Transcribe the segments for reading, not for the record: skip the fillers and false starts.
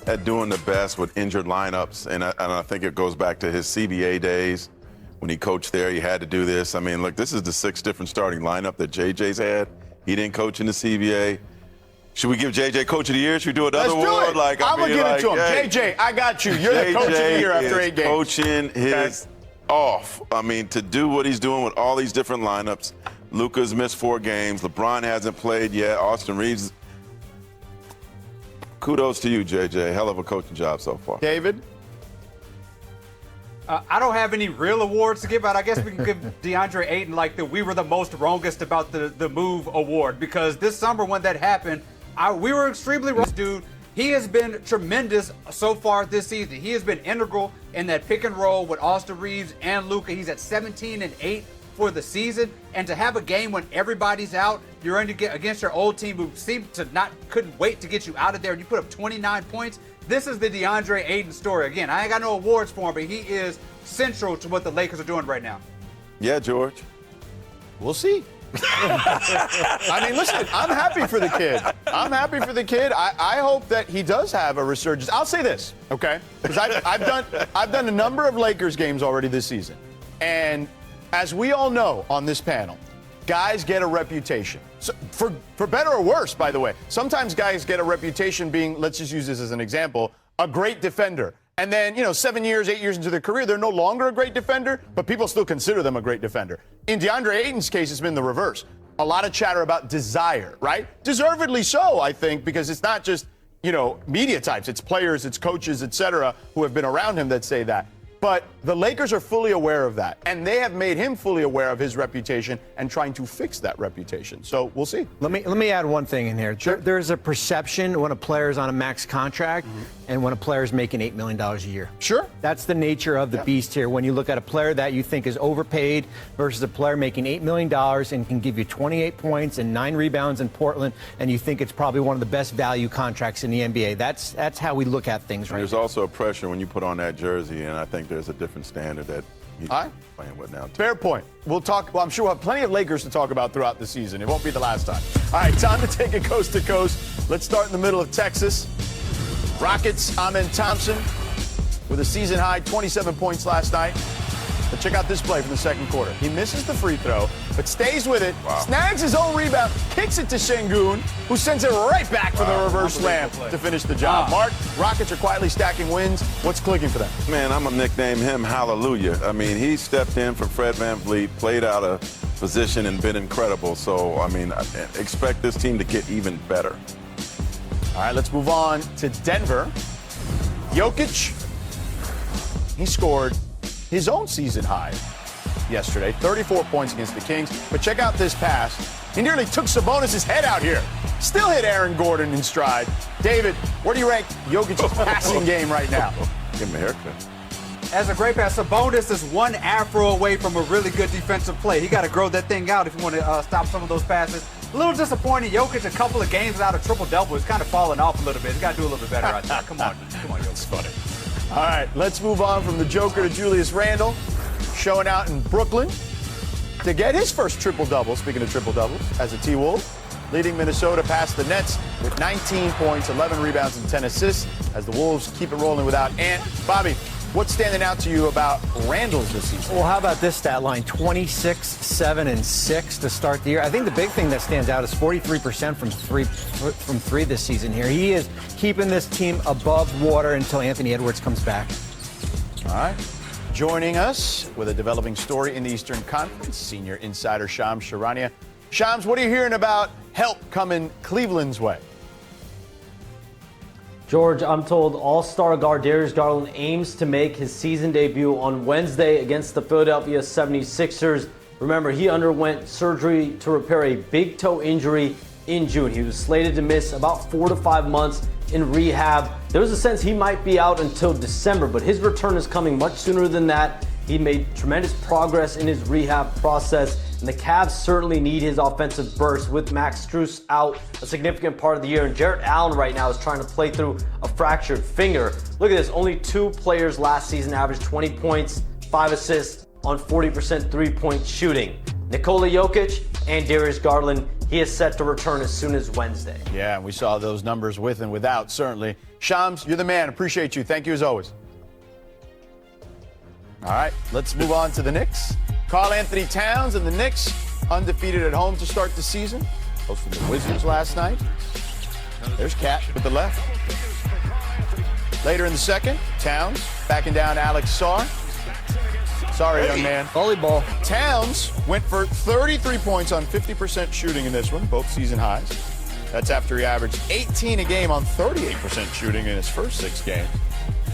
at doing the best with injured lineups, and I think it goes back to his CBA days. When he coached there, he had to do this. I mean, look, this is the 6 different starting lineup that JJ's had. He didn't coach in the CBA. Should we give JJ Coach of the Year? Should we do another award? Like, I'm going to give it to him. Hey, JJ, I got you. You're the Coach of the Year after 8 games. Coaching his off. I mean, to do what he's doing with all these different lineups. Luka's missed 4 games. LeBron hasn't played yet. Austin Reeves. Kudos to you, JJ. Hell of a coaching job so far. David? I don't have any real awards to give out. I guess we can give DeAndre Ayton like the "we were the most wrongest about the move" award, because this summer when that happened, we were extremely wrong. Dude, he has been tremendous so far this season. He has been integral in that pick and roll with Austin Reeves and Luka. He's at 17 and 8 for the season, and to have a game when everybody's out, you're in to get against your old team who seemed to couldn't wait to get you out of there, and you put up 29 points. This is the DeAndre Ayton story. Again, I ain't got no awards for him, but he is central to what the Lakers are doing right now. Yeah, George. We'll see. I mean, listen, I'm happy for the kid. I hope that he does have a resurgence. I'll say this, okay? Because I've done a number of Lakers games already this season. And as we all know on this panel, guys get a reputation. So for better or worse, by the way. Sometimes guys get a reputation being, let's just use this as an example, a great defender. And then, 7 years, 8 years into their career, they're no longer a great defender, but people still consider them a great defender. In DeAndre Ayton's case, it's been the reverse. A lot of chatter about desire, right? Deservedly so, I think, because it's not just, media types. It's players, it's coaches, et cetera, who have been around him that say that. But the Lakers are fully aware of that, and they have made him fully aware of his reputation and trying to fix that reputation. So we'll see. Let me add one thing in here. Sure. There's a perception when a player is on a max contract and when a player is making $8 million a year. Sure. That's the nature of the beast here. When you look at a player that you think is overpaid versus a player making $8 million and can give you 28 points and 9 rebounds in Portland, and you think it's probably one of the best value contracts in the NBA. That's how we look at things right now. There's also a pressure when you put on that jersey, and I think there's a different standard that he's playing with now. Fair point. We'll talk. Well, I'm sure we'll have plenty of Lakers to talk about throughout the season. It won't be the last time. All right, time to take it coast to coast. Let's start in the middle of Texas. Rockets, Amen Thompson with a season high 27 points last night. But check out this play from the second quarter. He misses the free throw, but stays with it, snags his own rebound, kicks it to Şengün, who sends it right back for the reverse slam to finish the job. Mark, Rockets are quietly stacking wins. What's clicking for them? Man, I'm going to nickname him Hallelujah. I mean, he stepped in for Fred VanVleet, played out of position, and been incredible. So, I mean, expect this team to get even better. All right, let's move on to Denver. Jokic, he scored his own season high yesterday, 34 points against the Kings. But check out this pass. He nearly took Sabonis' head out here. Still hit Aaron Gordon in stride. David, where do you rank Jokic's passing game right now? Give him a haircut. As a great pass, Sabonis is one afro away from a really good defensive play. He got to grow that thing out if you want to stop some of those passes. A little disappointing. Jokic, a couple of games without a triple-double. He's kind of falling off a little bit. He's got to do a little bit better out there. Come on, Jokic. It's funny. All right, let's move on from the Joker to Julius Randle, showing out in Brooklyn to get his first triple-double, speaking of triple-doubles, as a T-Wolf, leading Minnesota past the Nets with 19 points, 11 rebounds, and 10 assists as the Wolves keep it rolling without Ant. Bobby, what's standing out to you about Randle's this season? Well, how about this stat line? 26, 7, and 6 to start the year. I think the big thing that stands out is 43% from three this season here. He is keeping this team above water until Anthony Edwards comes back. All right. Joining us with a developing story in the Eastern Conference, senior insider Shams Charania. Shams, what are you hearing about help coming Cleveland's way? George, I'm told all-star guard Darius Garland aims to make his season debut on Wednesday against the Philadelphia 76ers. Remember, he underwent surgery to repair a big toe injury in June. He was slated to miss about 4 to 5 months in rehab. There was a sense he might be out until December, but his return is coming much sooner than that. He made tremendous progress in his rehab process, and the Cavs certainly need his offensive burst with Max Strus out a significant part of the year. And Jarrett Allen right now is trying to play through a fractured finger. Look at this, only 2 players last season averaged 20 points, 5 assists on 40% three-point shooting. Nikola Jokic and Darius Garland. He is set to return as soon as Wednesday. Yeah, and we saw those numbers with and without, certainly. Shams, you're the man. Appreciate you. Thank you as always. All right, let's move on to the Knicks. Karl-Anthony Towns and the Knicks undefeated at home to start the season. Hosted the Wizards last night. There's Cat with the left. Later in the second, Towns backing down Alex Sarr. Sorry, young man. Volleyball. Towns went for 33 points on 50% shooting in this one, both season highs. That's after he averaged 18 a game on 38% shooting in his first 6 games.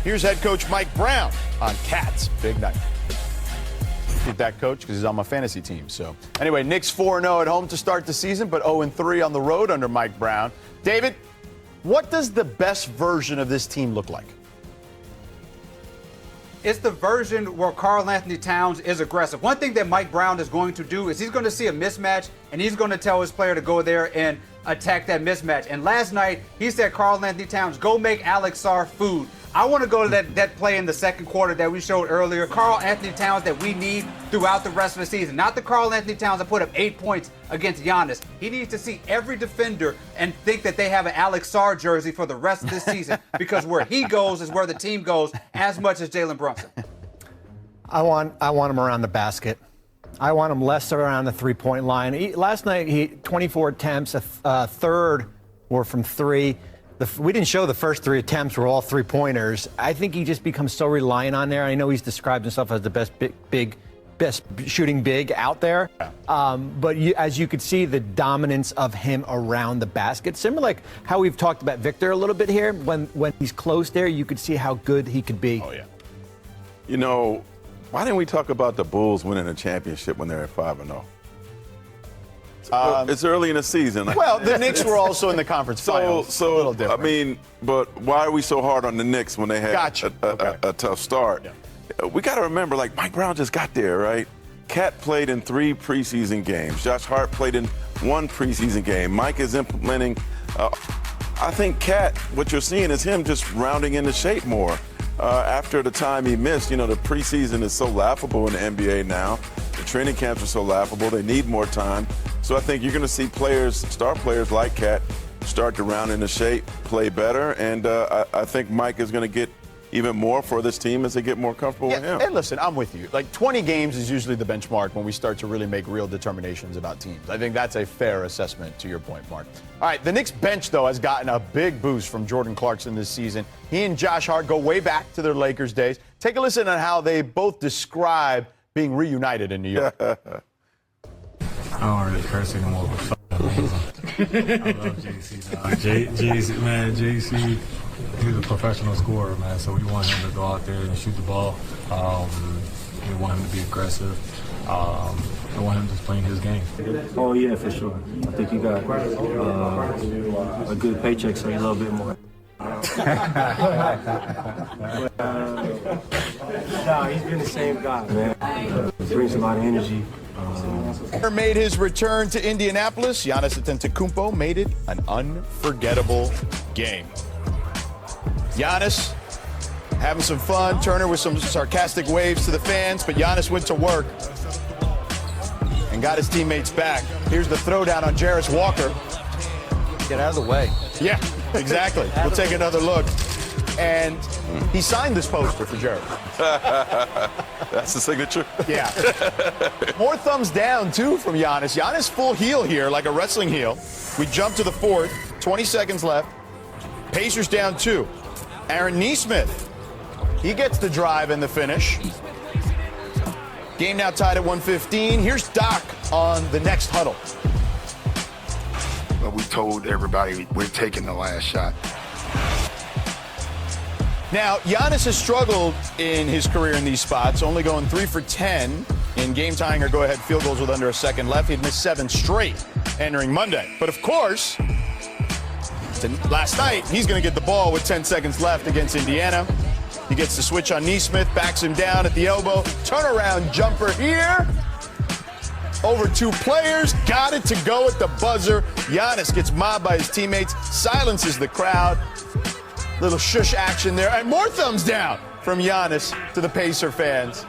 Here's head coach Mike Brown on Cat's big night. Keep that coach because he's on my fantasy team. So anyway, Knicks 4-0 at home to start the season, but 0-3 on the road under Mike Brown. David, what does the best version of this team look like? It's the version where Karl-Anthony Towns is aggressive. One thing that Mike Brown is going to do is he's going to see a mismatch, and he's going to tell his player to go there and attack that mismatch. And last night, he said, Karl-Anthony Towns, go make Alex Sarr food. I want to go to that play in the second quarter that we showed earlier. Karl-Anthony Towns that we need throughout the rest of the season. Not the Karl-Anthony Towns that put up 8 points against Giannis. He needs to see every defender and think that they have an Alex Sarr jersey for the rest of this season because where he goes is where the team goes as much as Jalen Brunson. I want him around the basket. I want him less around the three-point line. Last night, he 24 attempts, a third were from three. We didn't show the first 3 attempts were all three-pointers. I think he just becomes so reliant on there. I know he's described himself as the best shooting big out there. But as you could see, the dominance of him around the basket, similar like how we've talked about Victor a little bit here. When he's close there, you could see how good he could be. Oh, yeah. You know, why didn't we talk about the Bulls winning a championship when they're at 5-0? It's early in the season. Well, the Knicks were also in the conference finals. So a little different. I mean, but why are we so hard on the Knicks when they had a tough start? Yeah. We got to remember, like, Mike Brown just got there, right? Cat played in 3 preseason games. Josh Hart played in 1 preseason game. Mike is implementing. I think Cat, what you're seeing is him just rounding into shape more. After the time he missed, you know, the preseason is so laughable in the NBA now. The training camps are so laughable. They need more time. So I think you're going to see star players like Cat, start to round into shape, play better, and I think Mike is going to get even more for this team as they get more comfortable with him. And listen, I'm with you. Like 20 games is usually the benchmark when we start to really make real determinations about teams. I think that's a fair assessment to your point, Mark. All right, the Knicks bench, though, has gotten a big boost from Jordan Clarkson this season. He and Josh Hart go way back to their Lakers days. Take a listen on how they both describe being reunited in New York. I don't really curse anymore, but amazing. I love JC. JC, man, JC, he's a professional scorer, man. So we want him to go out there and shoot the ball. We want him to be aggressive. I want him just playing his game. Oh yeah, for sure. I think you got a good paycheck, so you a little bit more. No, he's been the same guy, man. Brings a lot of energy. Made his return to Indianapolis. Giannis Antetokounmpo made it an unforgettable game. Giannis having some fun. Turner with some sarcastic waves to the fans, but Giannis went to work and got his teammates back. Here's the throwdown on Jarris Walker. Get out of the way. Yeah, exactly. We'll take another look. And he signed this poster for Jarris. That's the signature? Yeah. More thumbs down, too, from Giannis. Giannis full heel here, like a wrestling heel. We jump to the 4th, 20 seconds left. Pacers down 2. Aaron Nesmith, he gets the drive and the finish. Game now tied at 1:15. Here's Doc on the next huddle. But we told everybody we're taking the last shot. Now, Giannis has struggled in his career in these spots, only going 3 for 10 in game-tying or go-ahead field goals with under a second left. He'd missed 7 straight entering Monday. But, of course, last night, he's going to get the ball with 10 seconds left against Indiana. He gets the switch on Nesmith, backs him down at the elbow. Turnaround jumper here. Over 2 players, got it to go at the buzzer. Giannis gets mobbed by his teammates, silences the crowd. Little shush action there, and more thumbs down from Giannis to the Pacer fans.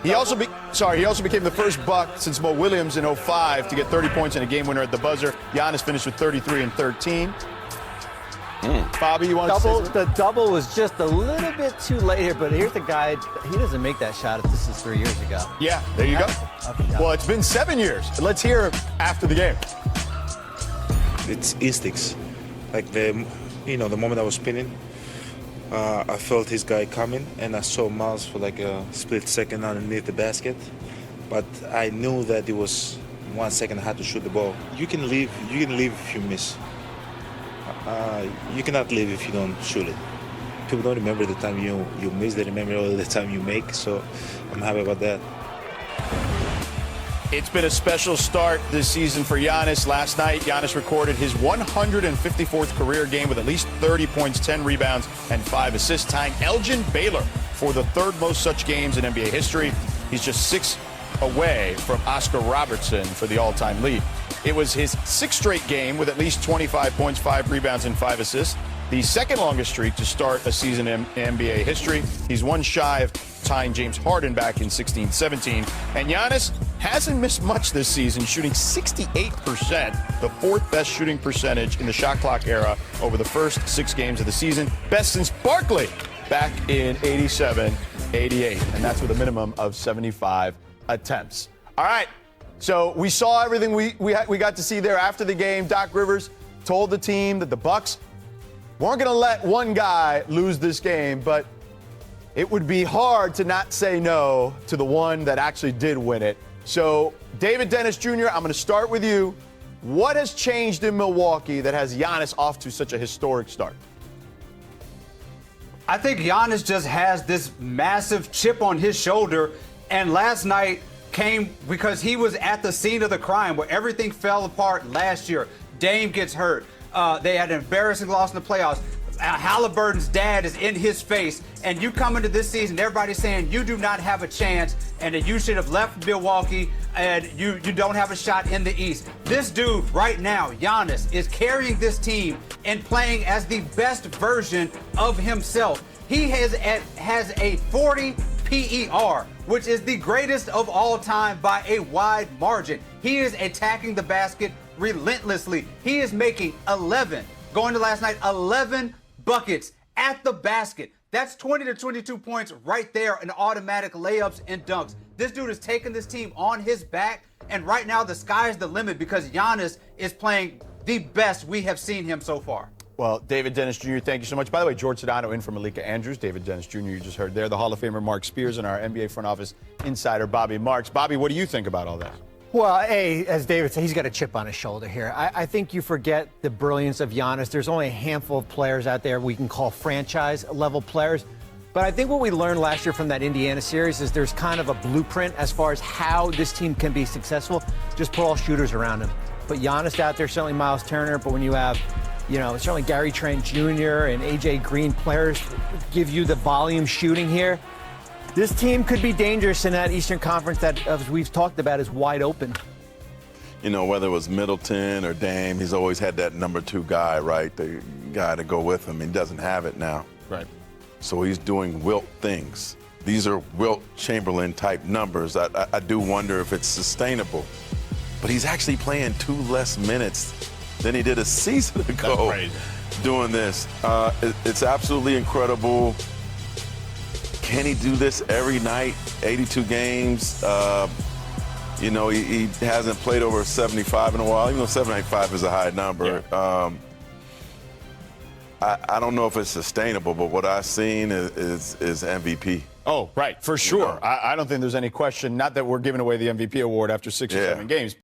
He also became the first Buck since Mo Williams in 05 to get 30 points in a game winner at the buzzer. Giannis finished with 33 and 13. Bobby, you want to say something? The double was just a little bit too late here, but here's the guy. He doesn't make that shot if this is 3 years ago. Yeah, there you go. Well, it's been 7 years. Let's hear after the game. It's instincts. Like the moment I was spinning, I felt his guy coming, and I saw Miles for like a split second underneath the basket. But I knew that it was 1 second I had to shoot the ball. You can leave if you miss. You cannot leave if you don't shoot it. People don't remember the time you miss, they remember all the time you make, so I'm happy about that. It's been a special start this season for Giannis. Last night, Giannis recorded his 154th career game with at least 30 points, 10 rebounds, and 5 assists, tying Elgin Baylor for the third most such games in NBA history. He's just 6 away from Oscar Robertson for the all-time lead. It was his 6th straight game with at least 25 points, 5 rebounds, and 5 assists. The second longest streak to start a season in NBA history. He's one shy of tying James Harden back in 16-17. And Giannis hasn't missed much this season, shooting 68%, the 4th best shooting percentage in the shot clock era over the first 6 games of the season. Best since Barkley back in 87-88. And that's with a minimum of 75 attempts. All right. So we saw everything we got to see there after the game. Doc Rivers told the team that the Bucks weren't going to let one guy lose this game, but it would be hard to not say no to the one that actually did win it. So, David Dennis Jr., I'm going to start with you. What has changed in Milwaukee that has Giannis off to such a historic start? I think Giannis just has this massive chip on his shoulder, and last night came because he was at the scene of the crime where everything fell apart last year. Dame gets hurt. They had an embarrassing loss in the playoffs. Halliburton's dad is in his face, and you come into this season, everybody's saying you do not have a chance and that you should have left Milwaukee and you don't have a shot in the East. This dude right now, Giannis, is carrying this team and playing as the best version of himself. He has a 40 PER, which is the greatest of all time by a wide margin. He is attacking the basket relentlessly. He is making 11 buckets at the basket. That's 20 to 22 points right there in automatic layups and dunks. This dude is taking this team on his back, and right now the sky is the limit because Giannis is playing the best we have seen him so far. Well, David Dennis Jr., thank you so much. By the way, George Sedano in for Malika Andrews. David Dennis Jr., you just heard there. The Hall of Famer Mark Spears and our NBA front office insider Bobby Marks. Bobby, what do you think about all that? Well, as David said, he's got a chip on his shoulder here. I think you forget the brilliance of Giannis. There's only a handful of players out there we can call franchise-level players. But I think what we learned last year from that Indiana series is there's kind of a blueprint as far as how this team can be successful. Just put all shooters around him. Put Giannis out there, certainly Miles Turner, but when you have, certainly Gary Trent Jr. and A.J. Green, players give you the volume shooting here. This team could be dangerous in that Eastern Conference that, as we've talked about, is wide open. Whether it was Middleton or Dame, he's always had that number 2 guy, right? The guy to go with him. He doesn't have it now. Right. So he's doing Wilt things. These are Wilt Chamberlain-type numbers. I do wonder if it's sustainable. But he's actually playing 2 less minutes than he did a season ago doing this. It's absolutely incredible. Can he do this every night, 82 games? He hasn't played over 75 in a while, even though 75 is a high number. Yeah. I don't know if it's sustainable, but what I've seen is MVP. Oh, right, for sure. I don't think there's any question, not that we're giving away the MVP award after 6 or 7 games.